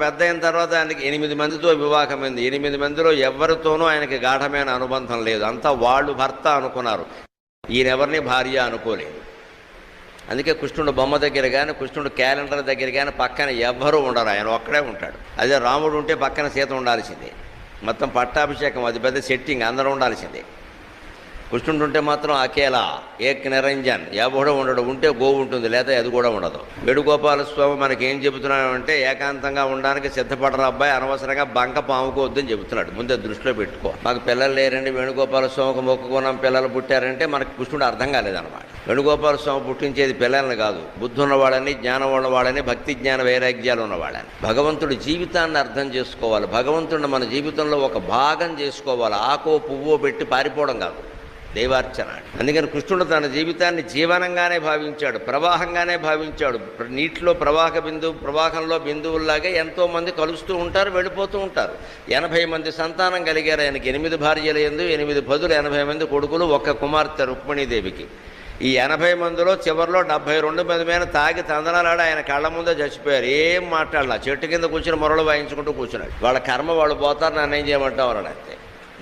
పెద్ద అయిన తర్వాత ఆయనకి 8 మందితో వివాహమైంది. 8 మందిలో ఎవరితోనూ ఆయనకి గాఢమైన అనుబంధం లేదు. అంతా వాళ్ళు భర్త అనుకున్నారు, ఈయనెవరిని భార్య అనుకోలేదు. అందుకే కృష్ణుడు బొమ్మ దగ్గర కానీ, కృష్ణుడు క్యాలెండర్ దగ్గర కానీ పక్కన ఎవ్వరూ ఉండరు, ఆయన ఒక్కడే ఉంటాడు. అదే రాముడు ఉంటే పక్కన సీత ఉండాల్సిందే. మొత్తం పట్టాభిషేకం, అది పెద్ద సెట్టింగ్, అందరూ ఉండాల్సిందే. కృష్ణుడు ఉంటే మాత్రం అకేలా ఏక్ నిరంజన్, ఎవడో ఉండడు. ఉంటే గోవు ఉంటుంది, లేదా అది కూడా ఉండదు. వేణుగోపాల స్వామి మనకి ఏం చెబుతున్నాడంటే, ఏకాంతంగా ఉండడానికి సిద్ధపడరు అబ్బాయి, అనవసరంగా బంక పాముకోవద్దని చెబుతున్నాడు. ముందే దృష్టిలో పెట్టుకో. మాకు పిల్లలు లేరండి, వేణుగోపాల స్వామికి మొక్కుకున్నాం, పిల్లలు పుట్టారంటే మనకి కృష్ణుడు అర్థం కాలేదన్నమాట. వేణుగోపాల స్వామి పుట్టించేది పిల్లల్ని కాదు, బుద్ధి ఉన్నవాళ్ళని, జ్ఞానం ఉన్నవాళ్ళని, భక్తి జ్ఞాన వైరాగ్యాలు ఉన్నవాళ్ళని. భగవంతుడి జీవితాన్ని అర్థం చేసుకోవాలి. భగవంతుడిని మన జీవితంలో ఒక భాగం చేసుకోవాలి. ఆకో పువ్వో పెట్టి పారిపోవడం కాదు, దైవార్చన. అందుకని కృష్ణుడు తన జీవితాన్ని జీవనంగానే భావించాడు, ప్రవాహంగానే భావించాడు. నీటిలో ప్రవాహంలో బిందువుల్లాగే ఎంతోమంది కలుస్తూ ఉంటారు, వెళ్ళిపోతూ ఉంటారు. 80 మంది సంతానం కలిగారు ఆయనకి. 8 భార్యలు ఎందు 8 పదులు, 80 మంది కొడుకులు, ఒక్క కుమార్తె రుక్మిణీదేవికి. ఈ 80 మందిలో చివరిలో 72 మంది మీద తాగి తందనాలాడి ఆయన కళ్ళ ముందే చచ్చిపోయారు. ఏం మాట్లాడాల, చెట్టు కింద కూర్చుని మొరలు వాయించుకుంటూ కూర్చున్నాడు. వాళ్ళ కర్మ వాళ్ళు పోతారు, నన్ను ఏం చేయమంటావు అన్నాడు. అంతే,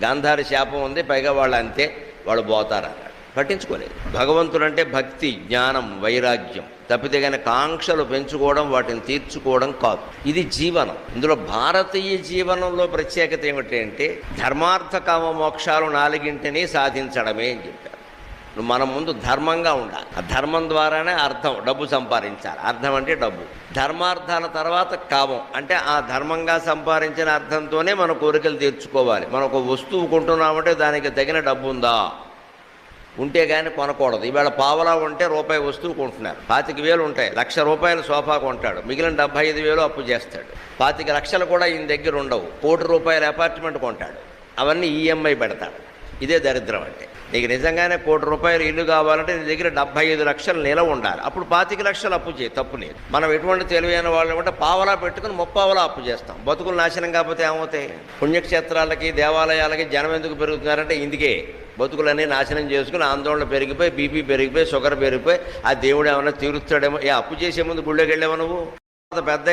గాంధారి శాపం ఉంది, పైగా వాళ్ళు అంతే, వాళ్ళు పోతారన్నాడు. పట్టించుకోలేదు. భగవంతుడు అంటే భక్తి, జ్ఞానం, వైరాగ్యం తప్పితే కానీ కాంక్షలు పెంచుకోవడం, వాటిని తీర్చుకోవడం కాదు. ఇది జీవనం. ఇందులో భారతీయ జీవనంలో ప్రత్యేకత ఏమిటంటే, ధర్మార్థ కామ మోక్షాలు 4ని సాధించడమే అని చెప్పారు. మనం ముందు ధర్మంగా ఉండాలి. ఆ ధర్మం ద్వారానే అర్థం, డబ్బు సంపాదించాలి. అర్థం అంటే డబ్బు. ధర్మార్థాల తర్వాత కామం, అంటే ఆ ధర్మంగా సంపాదించిన అర్థంతోనే మన కోరికలు తీర్చుకోవాలి. మనం ఒక వస్తువు కొంటున్నామంటే దానికి తగిన డబ్బు ఉందా, ఉంటే కానీ కొనకూడదు. ఈవేళ పావలా ఉంటే రూపాయి వస్తువు కొంటున్నారు. 25,000 ఉంటాయి, ₹1,00,000 సోఫా కొంటాడు, మిగిలిన 75,000 అప్పు చేస్తాడు. 25 లక్షలు కూడా ఈయన దగ్గర ఉండవు. ₹1,00,00,000 అపార్ట్మెంట్ కొంటాడు, అవన్నీ ఈఎంఐ పెడతాడు. ఇదే దరిద్రం అంటే. నీకు నిజంగానే ₹1,00,00,000 ఇల్లు కావాలంటే నీ దగ్గర 75 లక్షలు నిలవ ఉండాలి. అప్పుడు 25 లక్షలు అప్పు చేయి, తప్పు లేదు. మనం ఎటువంటి తెలివైన వాళ్ళు అంటే పావలా పెట్టుకుని 30 అప్పు చేస్తాం. బతుకులు నాశనం కాకపోతే ఏమవుతాయి? పుణ్యక్షేత్రాలకి, దేవాలయాలకి జనం ఎందుకు పెరుగుతున్నారంటే ఇందుకే. బతుకులన్నీ నాశనం చేసుకుని ఆందోళన పెరిగిపోయి, బీపీ పెరిగిపోయి, షుగర్ పెరిగిపోయి, ఆ దేవుడు ఏమైనా తీరుస్తాడేమో. అప్పు చేసే ముందు గుళ్ళోకి వెళ్ళావు నువ్వు? పెద్ద